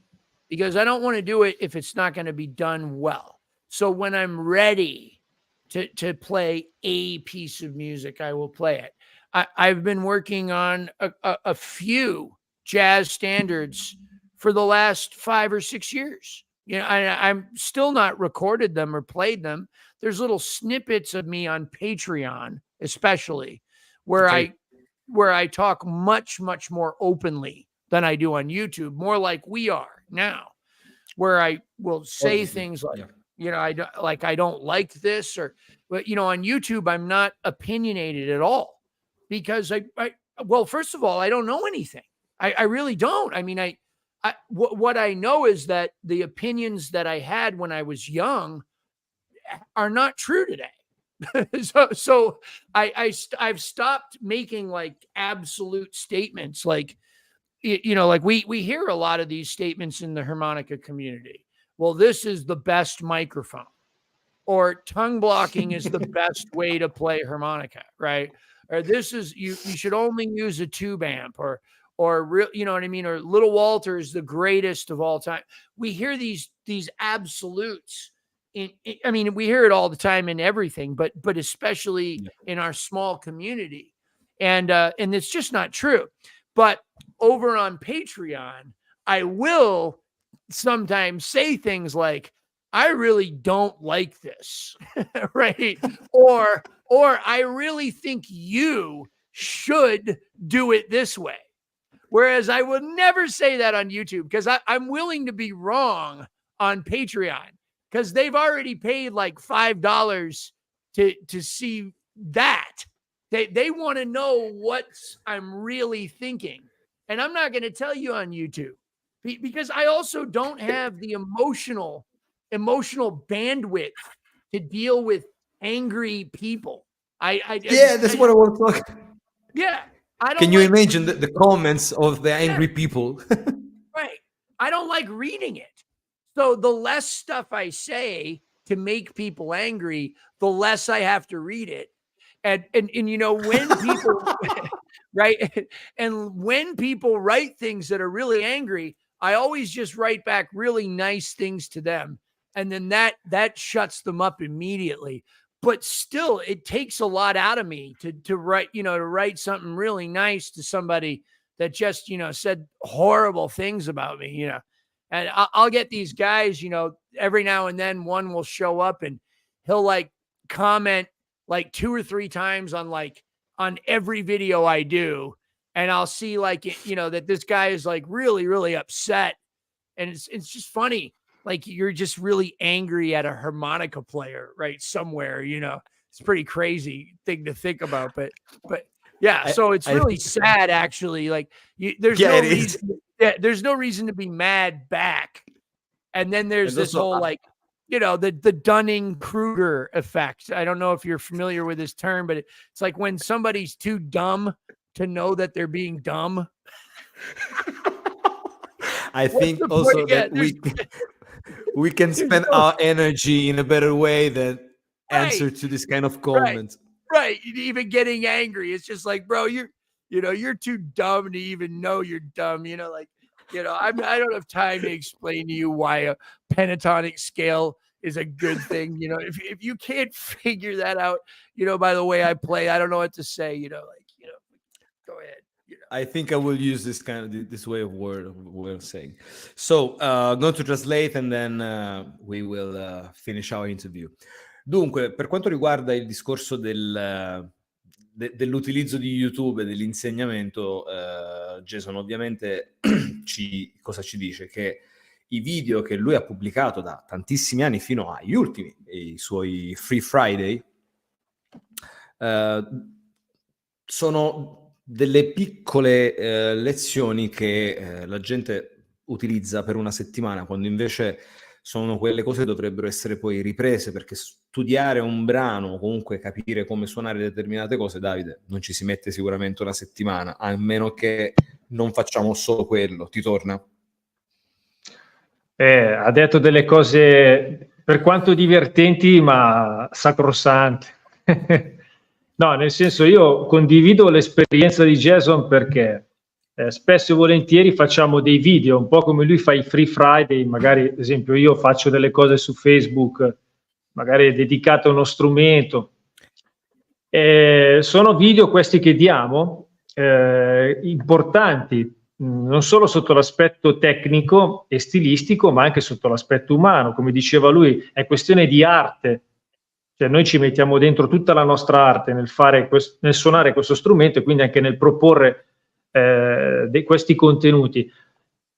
Because I don't want to do it if it's not going to be done well. So when I'm ready to play a piece of music, I will play it. I've been working on a few jazz standards for the last 5 or 6 years. I'm still not recorded them or played them. There's little snippets of me on Patreon, especially, where I talk much, much more openly than I do on YouTube, more like we are now, where I will say things like, I don't like this, but on YouTube, I'm not opinionated at all, because well, first of all, I don't know anything. I really don't. I mean, what I know is that the opinions that I had when I was young are not true today. so I've stopped making like absolute statements. Like, like we hear a lot of these statements in the harmonica community. Well, this is the best microphone, or tongue blocking is the best way to play harmonica, right? Or this is, you should only use a tube amp, or you know what I mean? Or Little Walter is the greatest of all time. We hear these absolutes. I mean, we hear it all the time in everything, but especially in our small community. And it's just not true. But over on Patreon, I will sometimes say things like, I really don't like this, right? Or I really think you should do it this way. Whereas I would never say that on YouTube, because I'm willing to be wrong on Patreon, because they've already paid like $5 to see that. They want to know what I'm really thinking. And I'm not going to tell you on YouTube, because I also don't have the emotional bandwidth to deal with angry people. That's what I want to talk. Yeah. I don't. Can you imagine the comments of the angry people? Right. I don't like reading it. So the less stuff I say to make people angry, the less I have to read it. And when people right, and when people write things that are really angry, I always just write back really nice things to them, and then that shuts them up immediately. But still, it takes a lot out of me to write something really nice to somebody that just said horrible things about me. And I'll get these guys, every now and then one will show up and he'll like comment like 2 or 3 times on every video I do. And I'll see that this guy is like really, really upset. And it's just funny. Like, you're just really angry at a harmonica player, right? Somewhere, it's a pretty crazy thing to think about, but yeah. So it's really sad, actually. Like, there's no reason to be mad back. And then there's this whole the Dunning-Kruger effect. I don't know if you're familiar with this term, but it's like when somebody's too dumb to know that they're being dumb. I think also that we can spend our energy in a better way than answer to this kind of comments. Right. Even getting angry. It's just like, bro, you're too dumb to even know you're dumb. I don't have time to explain to you why a pentatonic scale is a good thing. If you can't figure that out, by the way I play, I don't know what to say, go ahead. I think I will use this way of word saying. So, going to translate and then we will finish our interview. Dunque, per quanto riguarda il discorso dell'utilizzo di YouTube e dell'insegnamento, Jason ovviamente cosa ci dice? Che i video che lui ha pubblicato da tantissimi anni fino agli ultimi, i suoi Free Friday, sono delle piccole lezioni che la gente utilizza per una settimana, quando invece sono quelle cose che dovrebbero essere poi riprese, perché studiare un brano o comunque capire come suonare determinate cose, Davide, non ci si mette sicuramente una settimana, a meno che non facciamo solo quello. Ti torna? Ha detto delle cose per quanto divertenti, ma sacrosante. No, nel senso, io condivido l'esperienza di Jason perché spesso e volentieri facciamo dei video, un po' come lui fa i Free Friday, magari ad esempio io faccio delle cose su Facebook, magari dedicate a uno strumento. Sono video questi che diamo, importanti, non solo sotto l'aspetto tecnico e stilistico, ma anche sotto l'aspetto umano. Come diceva lui, è questione di arte. Cioè noi ci mettiamo dentro tutta la nostra arte nel suonare questo strumento e quindi anche nel proporre questi contenuti.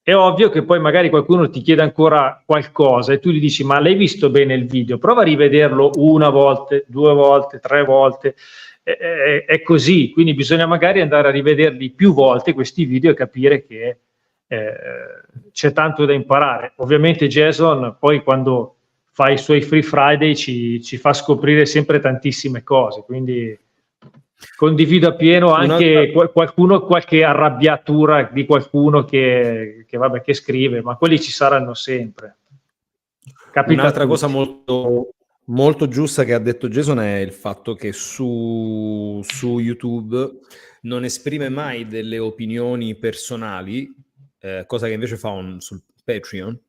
È ovvio che poi magari qualcuno ti chiede ancora qualcosa e tu gli dici: ma l'hai visto bene il video? Prova a rivederlo 1 volta, 2 volte, 3 volte. è così, quindi bisogna magari andare a rivederli più volte questi video e capire che c'è tanto da imparare. Ovviamente Jason poi quando fa i suoi Free Friday ci fa scoprire sempre tantissime cose, quindi condivido appieno anche qualche arrabbiatura di qualcuno che scrive, ma quelli ci saranno sempre. Capita. Un'altra cosa molto, molto giusta che ha detto Jason è il fatto che su YouTube non esprime mai delle opinioni personali, cosa che invece fa sul Patreon,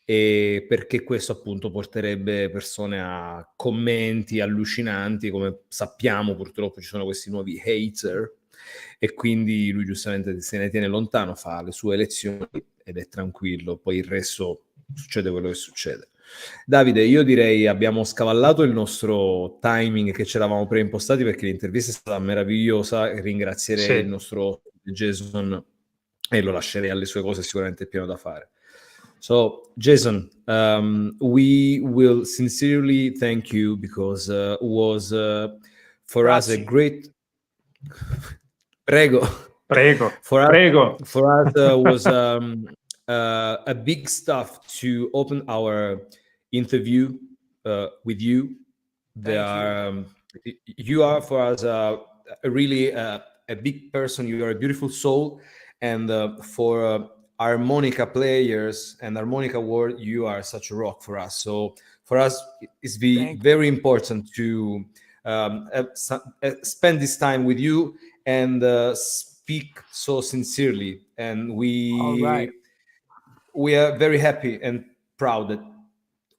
e perché questo appunto porterebbe persone a commenti allucinanti, come sappiamo purtroppo ci sono questi nuovi hater, e quindi lui giustamente se ne tiene lontano, fa le sue lezioni ed è tranquillo, poi il resto succede quello che succede. Davide, io direi abbiamo scavallato il nostro timing che ci eravamo preimpostati, perché l'intervista è stata meravigliosa. Ringrazierei il nostro Jason e lo lascerei alle sue cose, sicuramente è pieno da fare. So, Jason, we will sincerely thank you because was for us a great... Prego. For us was a big stuff to open our interview with you. You are for us really a big person. You are a beautiful soul, and for harmonica players and harmonica world, you are such a rock for us. So for us, it's very important to spend this time with you and speak so sincerely. And we are very happy and proud that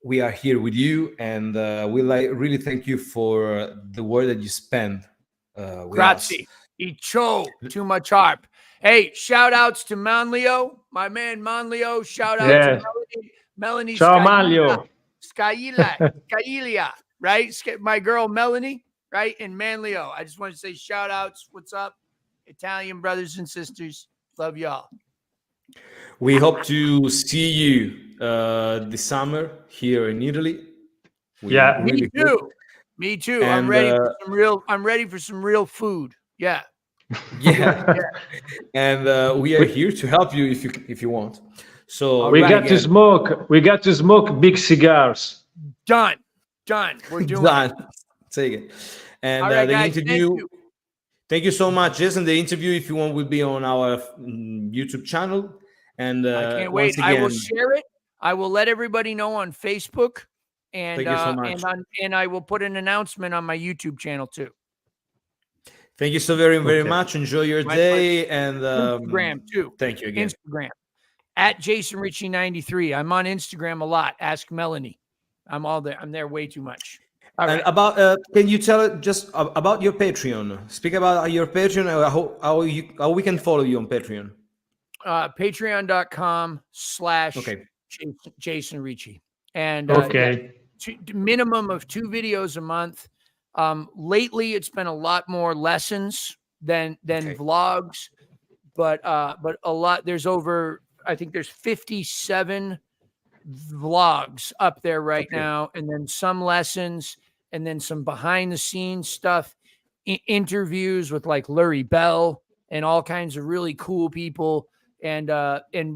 we are here with you, and we really thank you for the word that you spend with Grazie. Icho, too much harp. Hey, shout outs to Manlio, my man Manlio. Shout out to Melanie. Ciao Manlio. Skylia, right? My girl Melanie, right? And Manlio. I just want to say shout outs. What's up? Italian brothers and sisters. Love y'all. We hope to see you this summer here in Italy. Me too. Me too. And, I'm ready for some real food. Yeah. And we are here to help you if you want. So we got to smoke big cigars. Done. We're doing done. Take it. And right, the guys, interview. Thank you so much, Jason. The interview, if you want, will be on our YouTube channel. And I can't wait. Again, I will share it. I will let everybody know on Facebook, and thank you so much. And I will put an announcement on my YouTube channel too. Thank you so very much. Enjoy your day. And Instagram too. Thank you again. Instagram at Jason Ricci 93. I'm on Instagram a lot. Ask Melanie. I'm all there. I'm there way too much. And about can you tell just about your Patreon? Speak about your Patreon. How we can follow you on Patreon. Patreon.com/Jason Ricci. And minimum of 2 videos a month. Lately it's been a lot more lessons than vlogs, but a lot. I think there's 57 vlogs up there right now, and then some lessons, and then some behind the scenes stuff, interviews with like Lurie Bell and all kinds of really cool people. And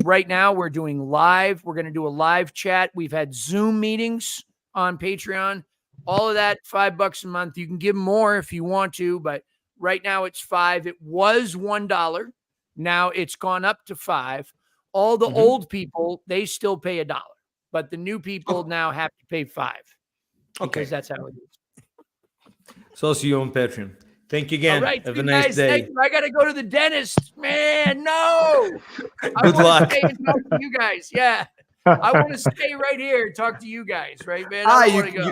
right now we're doing live. We're going to do a live chat. We've had Zoom meetings on Patreon. All of that, $5 a month. You can give more if you want to, but right now it's $5. It was $1. Now it's gone up to $5. All the old people, they still pay $1, but the new people now have to pay $5. Because that's how it is. So see you on Patreon. Thank you again. All right, have a nice day. I got to go to the dentist, man. No. Good luck. Stay and talk to you guys. Yeah. I want to stay right here and talk to you guys, right, man?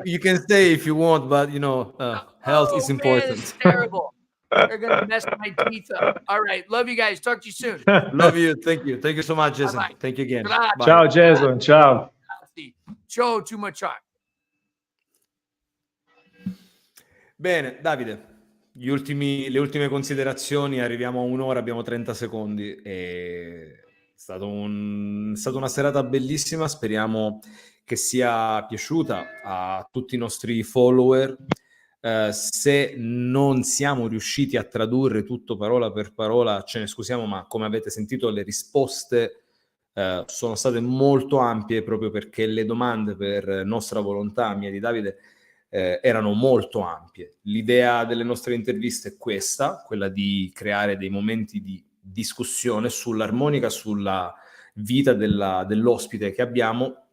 You can stay if you want, but health is important. Man, it's terrible. They're going to mess my teeth up. All right. Love you guys. Talk to you soon. Love you. Thank you. Thank you so much, Jason. Bye-bye. Thank you again. Bye. Ciao, Jason. Ciao. Ciao, too much time. Bene, Davide. Le ultime considerazioni. Arriviamo a 1 ora, abbiamo 30 secondi. È stata una serata bellissima. Speriamo che sia piaciuta a tutti i nostri follower. Se non siamo riusciti a tradurre tutto parola per parola, ce ne scusiamo, ma come avete sentito le risposte sono state molto ampie, proprio perché le domande, per nostra volontà, mia di Davide, erano molto ampie. L'idea delle nostre interviste è questa, quella di creare dei momenti di discussione sull'armonica, sulla vita dell'ospite che abbiamo,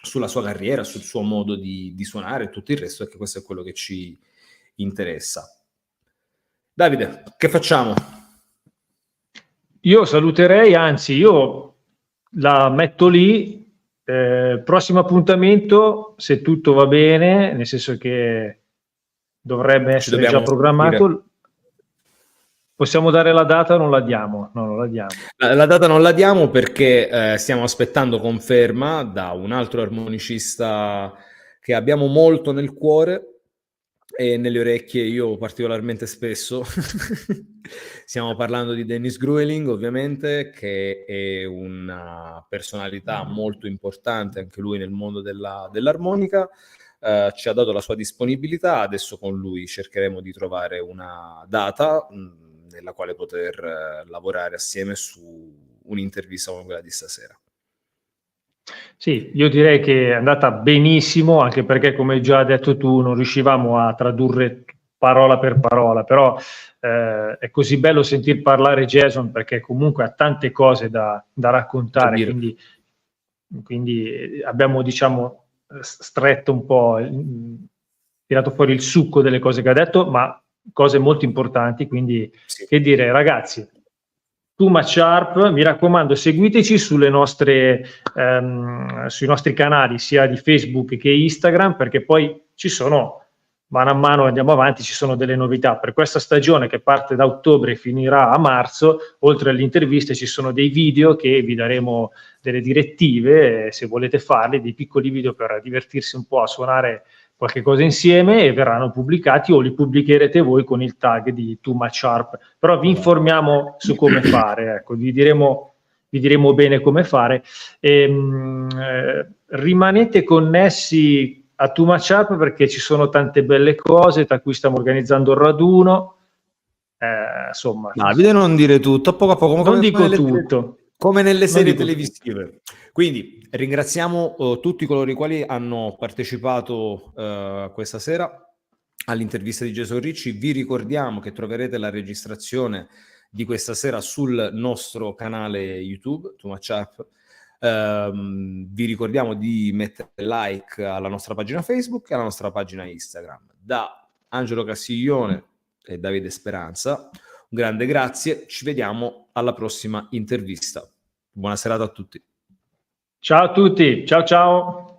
sulla sua carriera, sul suo modo di suonare e tutto il resto, perché questo è quello che ci interessa. Davide, che facciamo? Io saluterei, anzi, io la metto lì. Prossimo appuntamento, se tutto va bene, nel senso che dovrebbe essere già programmato. Possiamo dare la data o non la diamo? No, non la diamo. La data non la diamo perché stiamo aspettando conferma da un altro armonicista che abbiamo molto nel cuore e nelle orecchie io particolarmente spesso. Stiamo parlando di Dennis Grueling, ovviamente, che è una personalità molto importante anche lui nel mondo dell'armonica. Ci ha dato la sua disponibilità, adesso con lui cercheremo di trovare una data nella quale poter lavorare assieme su un'intervista come quella di stasera. Sì, io direi che è andata benissimo, anche perché, come già detto tu, non riuscivamo a tradurre parola per parola, però è così bello sentir parlare Jason, perché comunque ha tante cose da raccontare, quindi abbiamo, diciamo, stretto un po', tirato fuori il succo delle cose che ha detto, ma cose molto importanti, quindi sì. Che dire, ragazzi, Too Much Harp, mi raccomando, seguiteci sulle nostre, sui nostri canali sia di Facebook che Instagram, perché poi ci sono, mano a mano andiamo avanti, ci sono delle novità. Per questa stagione che parte da ottobre e finirà a marzo, oltre alle interviste ci sono dei video che vi daremo delle direttive, se volete farli, dei piccoli video per divertirsi un po' a suonare qualche cosa insieme, e verranno pubblicati o li pubblicherete voi con il tag di Too Much Harp. Però vi informiamo su come fare, ecco, vi diremo bene come fare. Rimanete connessi a Too Much Harp, perché ci sono tante belle cose, tra cui stiamo organizzando il raduno. Insomma, Davide, non dire tutto, a poco, non dico tutto. Come nelle serie televisive. Quindi ringraziamo tutti coloro i quali hanno partecipato questa sera all'intervista di Jason Ricci. Vi ricordiamo che troverete la registrazione di questa sera sul nostro canale YouTube, Too Much Harp. Vi ricordiamo di mettere like alla nostra pagina Facebook e alla nostra pagina Instagram. Da Angelo Castiglione e Davide Speranza, un grande grazie, ci vediamo alla prossima intervista. Buona serata a tutti. Ciao a tutti, ciao ciao.